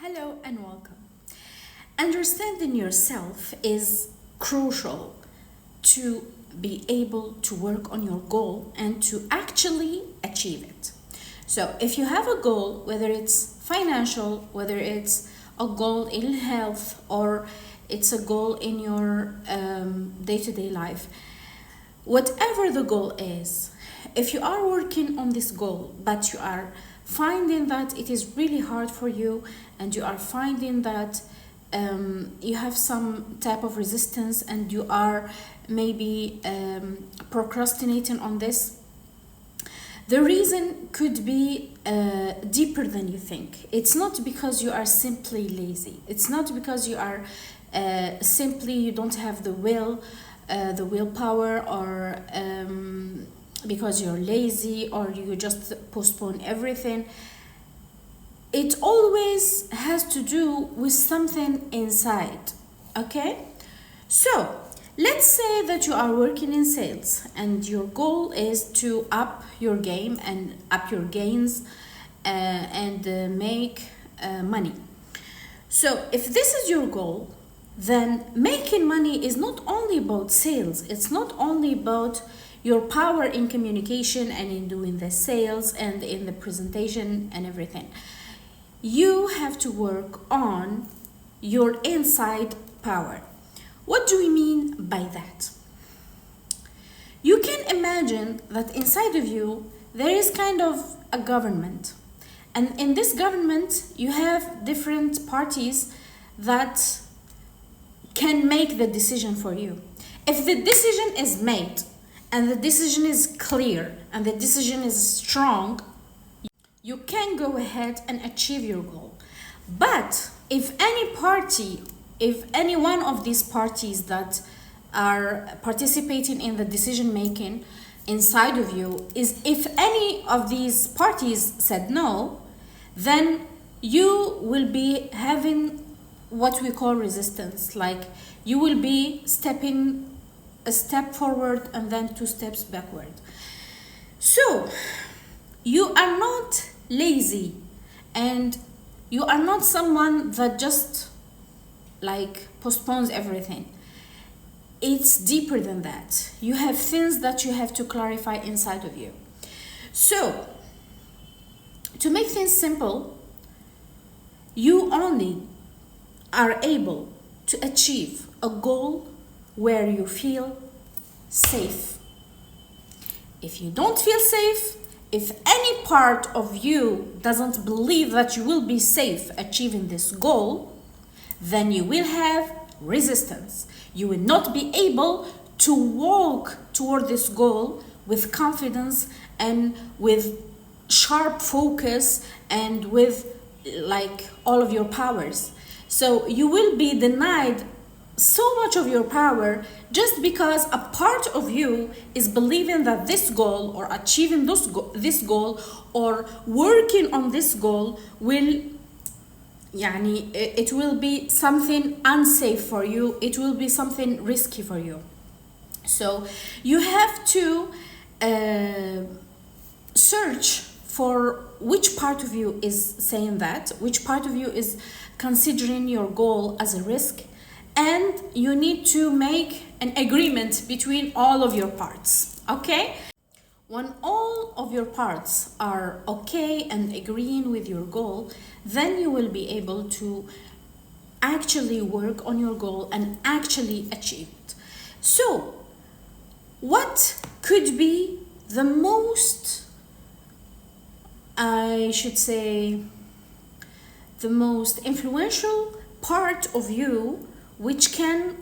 Hello and welcome. Understanding yourself is crucial to be able to work on your goal and to actually achieve it. So, if you have a goal, whether it's financial, whether it's a goal in health, or it's a goal in your day to day life, whatever the goal is, if you are working on this goal but you are finding that it is really hard for you and you are finding that you have some type of resistance and you are maybe procrastinating on this, the reason could be deeper than you think. It's not because you are simply lazy. It's not because you are simply you don't have the willpower, or because you're lazy or you just postpone everything. It always has to do with something inside. Okay, so let's say that you are working in sales and your goal is to up your game and up your gains and make money. So if this is your goal, then making money is not only about sales. It's not only about your power in communication and in doing the sales and in the presentation and everything. You have to work on your inside power. What do we mean by that? You can imagine that inside of you there is kind of a government, and in this government you have different parties that can make the decision for you. If the decision is made and the decision is clear and the decision is strong, you can go ahead and achieve your goal. But if any one of these parties that are participating in the decision making inside of you if any of these parties said no, then you will be having what we call resistance. Like, you will be stepping a step forward and then 2 steps backward. So you are not lazy, and you are not someone that just like postpones everything. It's deeper than that. You have things that you have to clarify inside of you. So to make things simple, you only are able to achieve a goal where you feel safe. If you don't feel safe, if any part of you doesn't believe that you will be safe achieving this goal, then you will have resistance. You will not be able to walk toward this goal with confidence and with sharp focus and with like all of your powers. So you will be denied so much of your power just because a part of you is believing that this goal or achieving this goal or working on this goal will it will be something unsafe for you, it will be something risky for you. So you have to search for which part of you is saying that, which part of you is considering your goal as a risk, and you need to make an agreement between all of your parts. Okay? When all of your parts are okay and agreeing with your goal, then you will be able to actually work on your goal and actually achieve it. So, what could be the most, I should say, the most influential part of you which can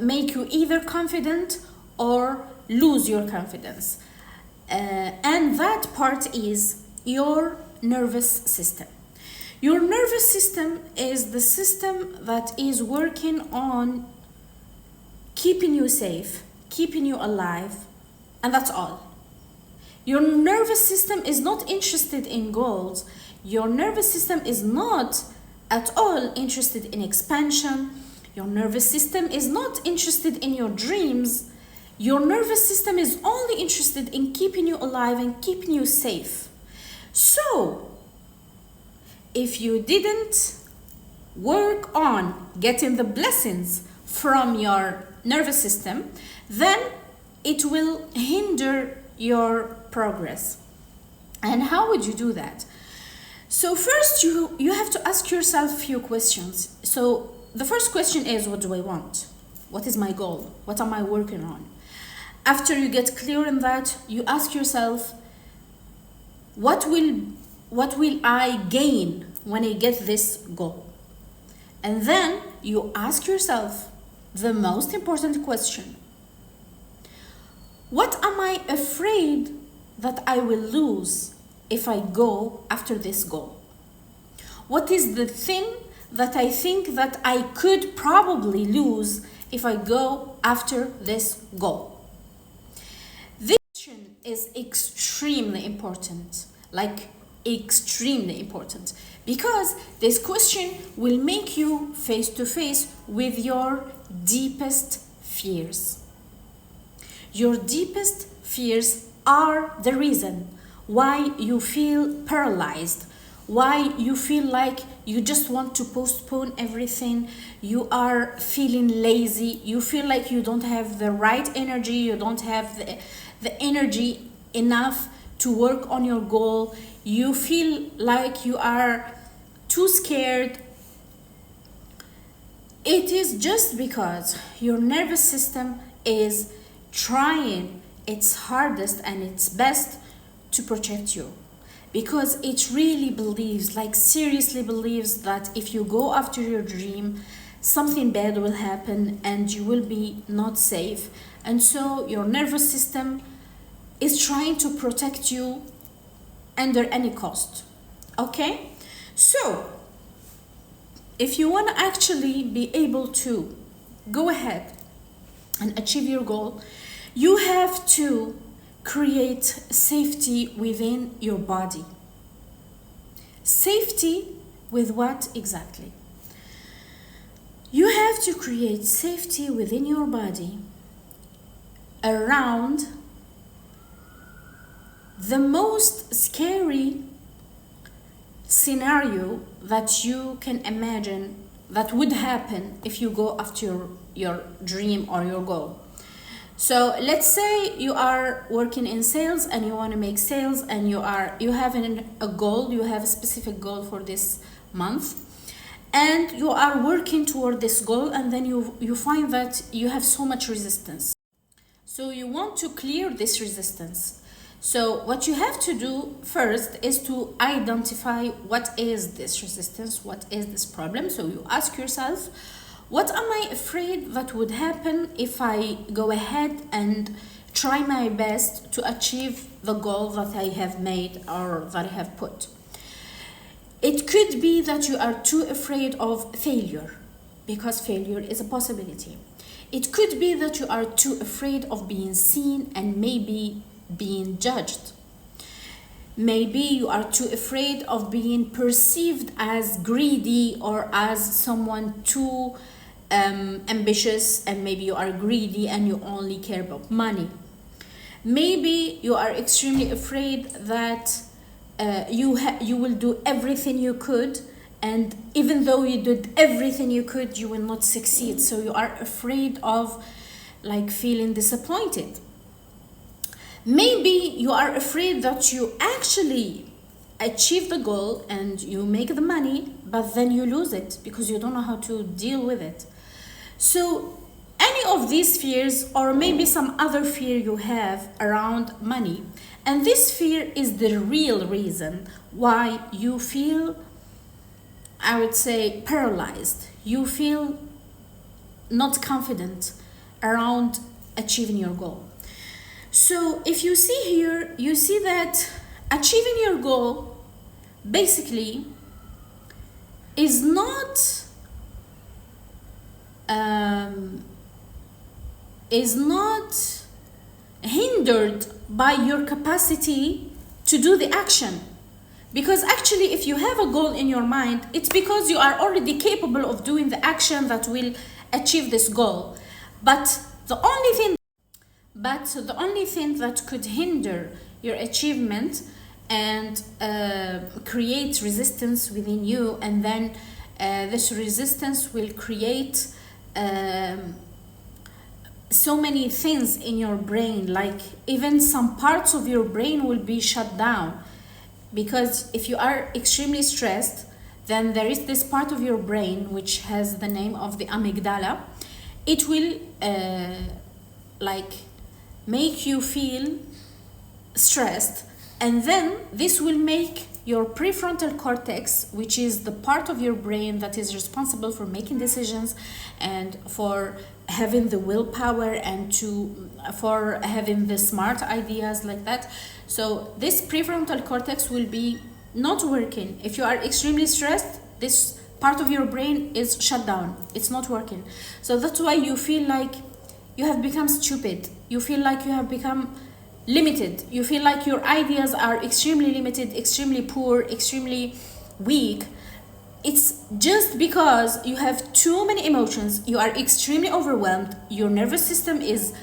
make you either confident or lose your confidence? And that part is your nervous system. Your nervous system is the system that is working on keeping you safe, keeping you alive, and that's all. Your nervous system is not interested in goals. Your nervous system is not at all interested in expansion. Your nervous system is not interested in your dreams. Your nervous system is only interested in keeping you alive and keeping you safe. So, if you didn't work on getting the blessings from your nervous system, then it will hinder your progress. And how would you do that? So first you have to ask yourself a few questions. So the first question is, what do I want? What is my goal? What am I working on? After you get clear in that, you ask yourself, what will I gain when I get this goal? And then you ask yourself the most important question. What am I afraid that I will lose if I go after this goal? What is the thing that I think that I could probably lose if I go after this goal? This question is extremely important, extremely important, because this question will make you face to face with your deepest fears. Your deepest fears are the reason why you feel paralyzed, why you feel like you just want to postpone everything, you are feeling lazy, you feel like you don't have the right energy, you don't have the energy enough to work on your goal, you feel like you are too scared. It is just because your nervous system is trying its hardest and its best to protect you, because it really believes, seriously believes, that if you go after your dream, something bad will happen and you will be not safe. And so your nervous system is trying to protect you under any cost. Okay? So if you want to actually be able to go ahead and achieve your goal, you have to create safety within your body. Safety with what exactly? You have to create safety within your body around the most scary scenario that you can imagine that would happen if you go after your dream or your goal. So let's say you are working in sales and you want to make sales, and you have a goal, you have a specific goal for this month, and you are working toward this goal, and then you find that you have so much resistance. So you want to clear this resistance. So what you have to do first is to identify what is this resistance, what is this problem. So you ask yourself, what am I afraid that would happen if I go ahead and try my best to achieve the goal that I have made or that I have put? It could be that you are too afraid of failure, because failure is a possibility. It could be that you are too afraid of being seen and maybe being judged. Maybe you are too afraid of being perceived as greedy or as someone too ambitious, and maybe you are greedy and you only care about money. Maybe you are extremely afraid that you will do everything you could, and even though you did everything you could, you will not succeed. So you are afraid of feeling disappointed. Maybe you are afraid that you actually achieve the goal and you make the money, but then you lose it because you don't know how to deal with it. So any of these fears, or maybe some other fear you have around money, and this fear is the real reason why you feel, I would say, paralyzed. You feel not confident around achieving your goal. So if you see here, you see that achieving your goal basically is not hindered by your capacity to do the action. Because actually, if you have a goal in your mind, it's because you are already capable of doing the action that will achieve this goal. But the only thing that could hinder your achievement and create resistance within you, and then This resistance will create so many things in your brain, like even some parts of your brain will be shut down, because if you are extremely stressed, then there is this part of your brain which has the name of the amygdala. It will like make you feel stressed, and then this will make your prefrontal cortex, which is the part of your brain that is responsible for making decisions and for having the willpower and for having the smart ideas like that. So this prefrontal cortex will be not working. If you are extremely stressed, this part of your brain is shut down. It's not working. So that's why you feel like you have become stupid. You feel like you have become limited. You feel like your ideas are extremely limited, extremely poor, extremely weak. It's just because you have too many emotions. You are extremely overwhelmed. Your nervous system is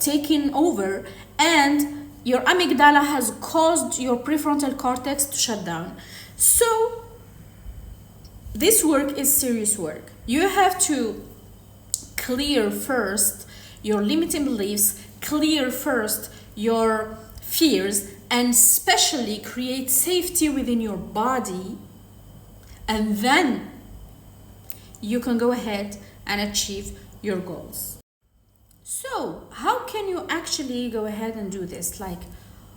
taking over, and your amygdala has caused your prefrontal cortex to shut down. So this work is serious work. You have to clear first your limiting beliefs, clear first your fears, and especially create safety within your body, and then you can go ahead and achieve your goals. So how can you actually go ahead and do this? Like,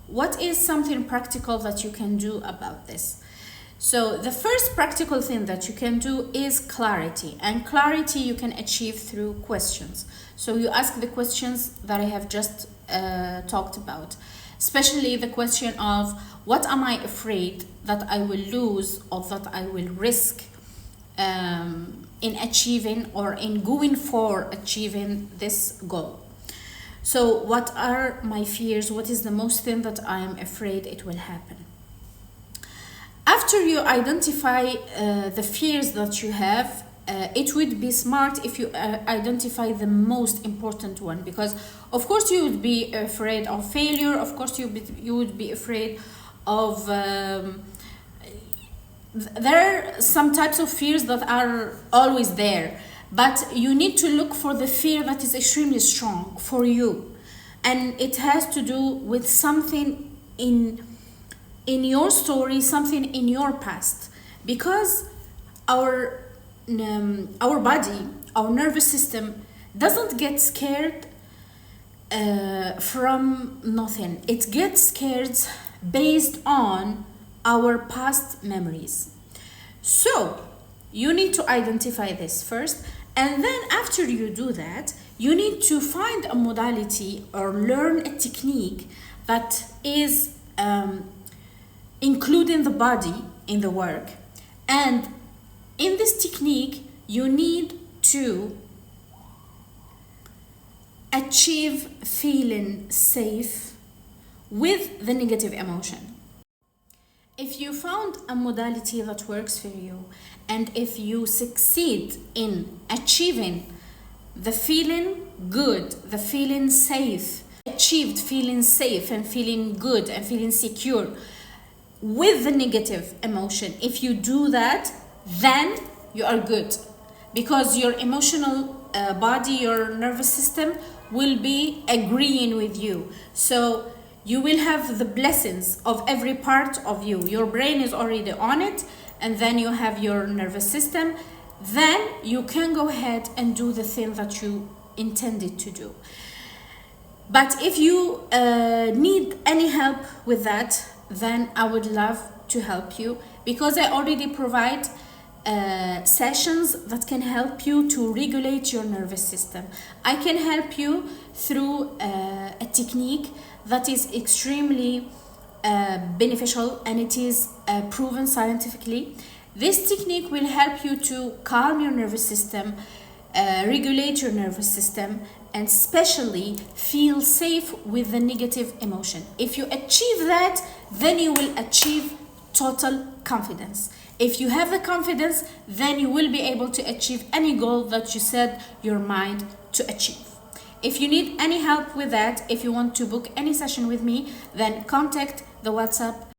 what is something practical that you can do about this? So the first practical thing that you can do is clarity, and clarity you can achieve through questions. So you ask the questions that I have just talked about, especially the question of what am I afraid that I will lose or that I will risk in achieving or in going for achieving this goal. So what are my fears? What is the most thing that I am afraid it will happen? After you identify the fears that you have, it would be smart if you identify the most important one, because of course you would be afraid of failure, of course you would be afraid of there are some types of fears that are always there, but you need to look for the fear that is extremely strong for you, and it has to do with something in your story, something in your past, because our body, our nervous system doesn't get scared from nothing. It gets scared based on our past memories. So you need to identify this first, and then after you do that, you need to find a modality or learn a technique that is including the body in the work. And in this technique, you need to achieve feeling safe with the negative emotion. If you found a modality that works for you, and if you succeed in achieving the feeling good, the feeling safe, achieved feeling safe and feeling good and feeling secure with the negative emotion, if you do that, then you are good, because your emotional body, your nervous system will be agreeing with you. So you will have the blessings of every part of you. Your brain is already on it, and then you have your nervous system. Then you can go ahead and do the thing that you intended to do. But if you need any help with that, then I would love to help you, because I already provide sessions that can help you to regulate your nervous system. I can help you through a technique that is extremely beneficial, and it is proven scientifically. This technique will help you to calm your nervous system, regulate your nervous system, and especially feel safe with the negative emotion. If you achieve that, then you will achieve total confidence. If you have the confidence, then you will be able to achieve any goal that you set your mind to achieve. If you need any help with that, if you want to book any session with me, then contact the WhatsApp